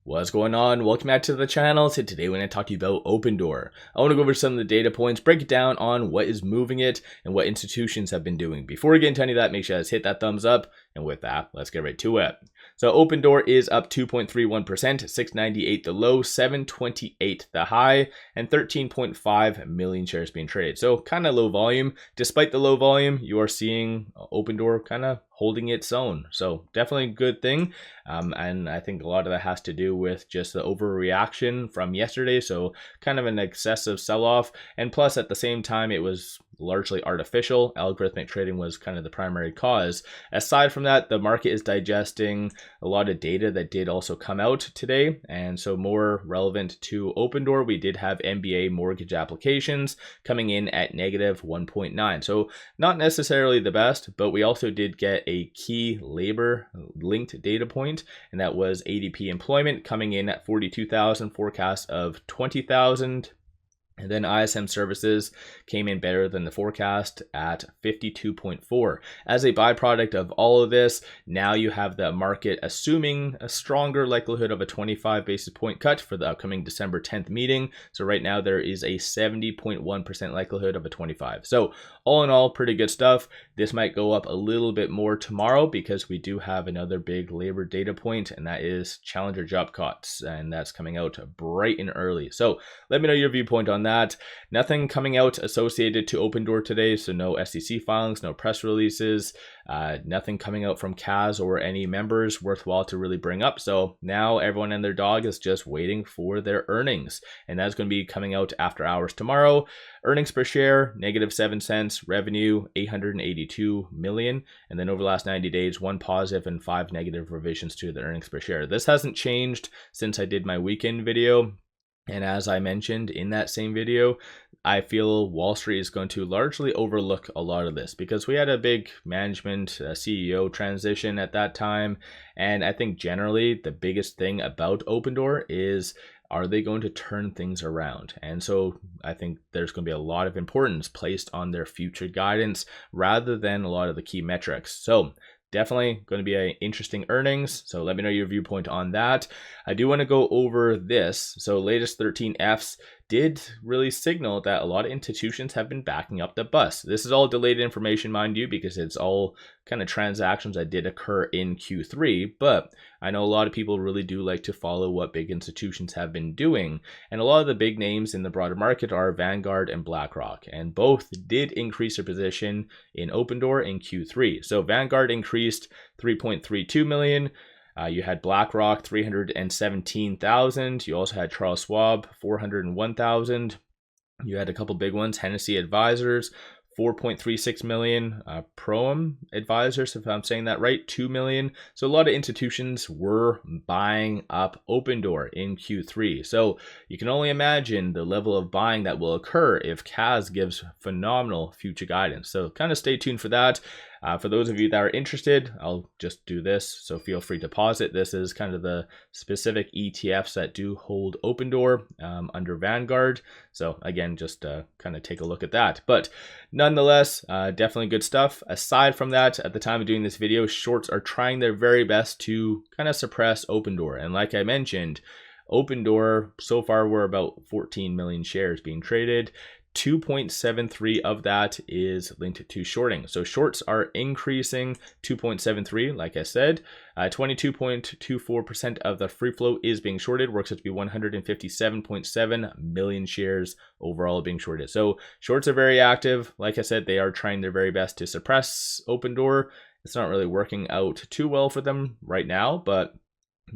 What's going on? Welcome back to the channel. So today we're going to talk to you about Opendoor. I want to go over some of the data points, break it down on what is moving it and what institutions have been doing. Before we get into any of that, make sure you guys hit that thumbs up. And with that, let's get right to it. So Opendoor is up 2.31%, 698 the low, 728 the high, and 13.5 million shares being traded. So kind of low volume. Despite the low volume, you are seeing Opendoor kind of holding its own. So definitely a good thing. And I think a lot of that has to do with just the overreaction from yesterday. So kind of an excessive sell-off. And plus at the same time, it was largely artificial. Algorithmic trading was kind of the primary cause. Aside from that, the market is digesting a lot of data that did also come out today. And so more relevant to Opendoor, we did have MBA mortgage applications coming in at negative 1.9. So not necessarily the best, but we also did get a key labor linked data point, and that was ADP employment coming in at 42,000, forecast of 20,000. And then ISM services came in better than the forecast at 52.4. As a byproduct of all of this, now you have the market assuming a stronger likelihood of a 25 basis point cut for the upcoming December 10th meeting. So right now there is a 70.1% likelihood of a 25. So all in all, pretty good stuff. This might go up a little bit more tomorrow because we do have another big labor data point, and that is Challenger job cuts, and that's coming out bright and early. So let me know your viewpoint on that. Nothing coming out associated to Opendoor today, so no SEC filings, no press releases, nothing coming out from CAS or any members worthwhile to really bring up. So now everyone and their dog is just waiting for their earnings, and that's going to be coming out after hours tomorrow. Earnings per share, negative 7 cents, revenue, 882 million. And then over the last 90 days, 1 positive and 5 negative revisions to the earnings per share. This hasn't changed since I did my weekend video. And as I mentioned in that same video, I feel Wall Street is going to largely overlook a lot of this because we had a big management CEO transition at that time. And I think generally the biggest thing about Opendoor is, are they going to turn things around? And so I think there's going to be a lot of importance placed on their future guidance rather than a lot of the key metrics. So definitely going to be an interesting earnings. So let me know your viewpoint on that. I do want to go over this. So latest 13 Fs did really signal that a lot of institutions have been backing up the bus. This is all delayed information, mind you, because it's all kind of transactions that did occur in Q3. But I know a lot of people really do like to follow what big institutions have been doing. And a lot of the big names in the broader market are Vanguard and BlackRock. And both did increase their position in Opendoor in Q3. So Vanguard increased 3.32 million. You had BlackRock 317,000. You also had Charles Schwab 401,000. You had a couple big ones, Hennessy Advisors 4.36 million, Proem Advisors, if I'm saying that right, 2 million. So a lot of institutions were buying up Opendoor in Q3. So you can only imagine the level of buying that will occur if CAS gives phenomenal future guidance. So kind of stay tuned for that. For those of you that are interested, I'll just do this, so feel free to pause it. This is kind of the specific ETFs that do hold Opendoor under Vanguard. So again, just kind of take a look at that. But nonetheless, definitely good stuff. Aside from that, at the time of doing this video, shorts are trying their very best to kind of suppress Opendoor. And like I mentioned, Opendoor, so far we're about 14 million shares being traded. 2.73 of that is linked to shorting. So shorts are increasing 2.73, like I said. 22.24% of the free float is being shorted, works out to be 157.7 million shares overall being shorted. So shorts are very active. Like I said, they are trying their very best to suppress Opendoor. It's not really working out too well for them right now, but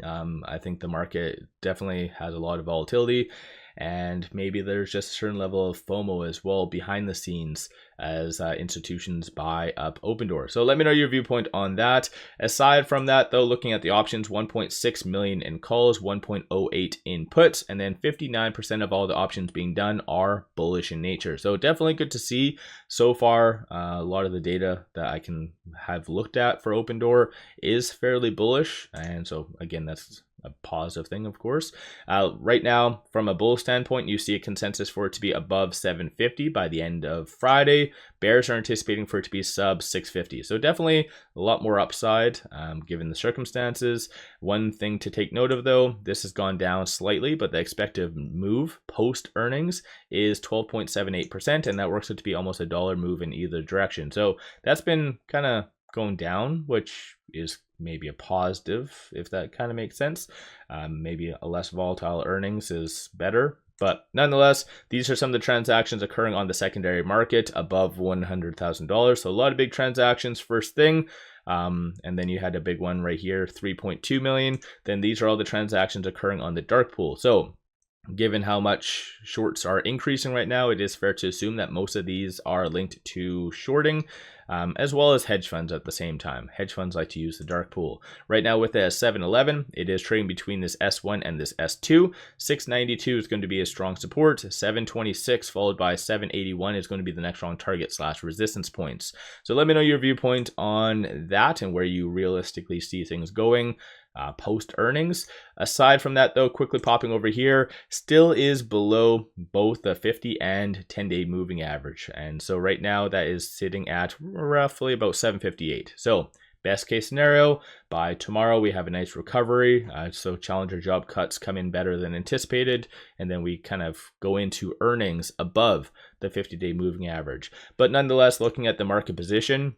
I think the market definitely has a lot of volatility. And maybe there's just a certain level of FOMO as well behind the scenes as institutions buy up Opendoor. So let me know your viewpoint on that. Aside from that, though, looking at the options, 1.6 million in calls, 1.08 in puts, and then 59% of all the options being done are bullish in nature. So definitely good to see so far. A lot of the data that I can have looked at for Opendoor is fairly bullish. And so again, that's a positive thing, of course. Right now, from a bull standpoint, you see a consensus for it to be above 750 by the end of Friday. Bears are anticipating for it to be sub 650. So definitely a lot more upside given the circumstances. One thing to take note of though, this has gone down slightly, but the expected move post earnings is 12.78%, and that works out to be almost $1 move in either direction. So that's been kind of going down, which is maybe a positive, if that kind of makes sense. Maybe a less volatile earnings is better. But nonetheless, these are some of the transactions occurring on the secondary market above $100,000. So a lot of big transactions first thing. And then you had a big one right here, 3.2 million. Then these are all the transactions occurring on the dark pool. So given how much shorts are increasing right now, it is fair to assume that most of these are linked to shorting, as well as hedge funds at the same time. Hedge funds like to use the dark pool. Right now with the 711, it is trading between this S1 and this S2. 692 is going to be a strong support. 726 followed by 781 is going to be the next strong target / resistance points. So let me know your viewpoint on that and where you realistically see things going post earnings. Aside from that though, quickly popping over here, still is below both the 50 and 10-day moving average. And so right now that is sitting at roughly about 758. So best case scenario, by tomorrow we have a nice recovery. So challenger job cuts come in better than anticipated, and then we kind of go into earnings above the 50-day moving average. But nonetheless, looking at the market position,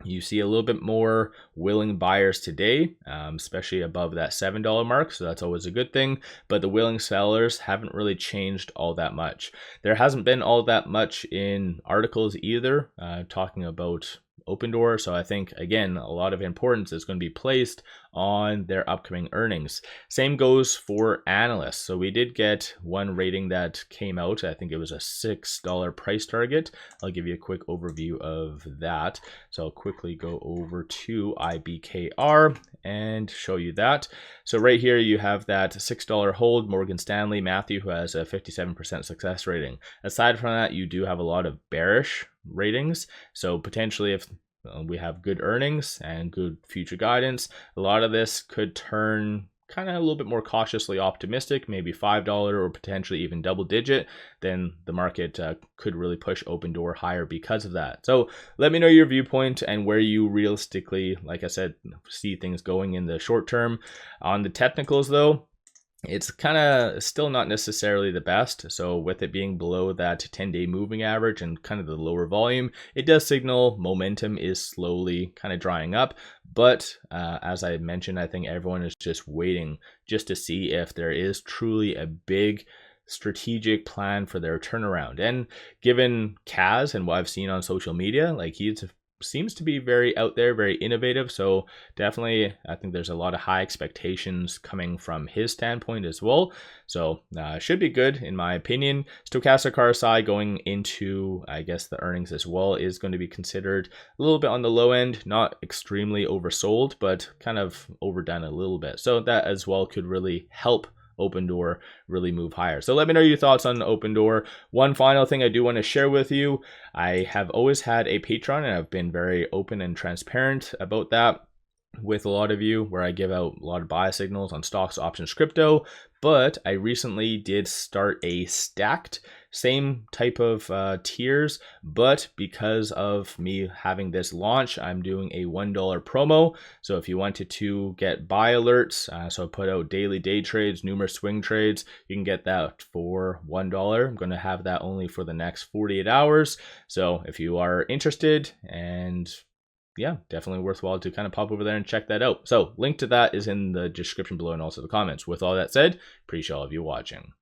you see a little bit more willing buyers today, especially above that $7 mark. So that's always a good thing. But the willing sellers haven't really changed all that much. There hasn't been all that much in articles either, talking about Opendoor. So I think, again, a lot of importance is going to be placed on their upcoming earnings. Same goes for analysts. So we did get one rating that came out. I think it was a $6 price target. I'll give you a quick overview of that. So I'll quickly go over to iBuyer and show you that. So right here you have that $6 hold, Morgan Stanley, Matthew, who has a 57% success rating. Aside from that, you do have a lot of bearish ratings. So potentially if we have good earnings and good future guidance, a lot of this could turn kind of a little bit more cautiously optimistic, maybe $5 or potentially even double digit. Then the market could really push Opendoor higher because of that. So let me know your viewpoint and where you realistically, like I said, see things going in the short term. On the technicals though, it's kind of still not necessarily the best. So with it being below that 10-day moving average and kind of the lower volume, it does signal momentum is slowly kind of drying up. But as I mentioned, I think everyone is just waiting just to see if there is truly a big strategic plan for their turnaround. And given Kaz and what I've seen on social media, like he's seems to be very out there, very innovative. So definitely, I think there's a lot of high expectations coming from his standpoint as well. So should be good in my opinion. Stochastic RSI going into, I guess, the earnings as well is going to be considered a little bit on the low end, not extremely oversold, but kind of overdone a little bit. So that as well could really help Opendoor really move higher. So let me know your thoughts on Opendoor. One final thing I do want to share with you, I have always had a Patreon and I've been very open and transparent about that with a lot of you, where I give out a lot of buy signals on stocks, options, crypto. But I recently did start a stacked, same type of tiers, but because of me having this launch, I'm doing a $1 promo. So if you wanted to get buy alerts, so I put out daily day trades, numerous swing trades, you can get that for $1. I'm going to have that only for the next 48 hours. So if you are interested, and yeah, definitely worthwhile to kind of pop over there and check that out. So link to that is in the description below and also the comments. With all that said, appreciate all of you watching.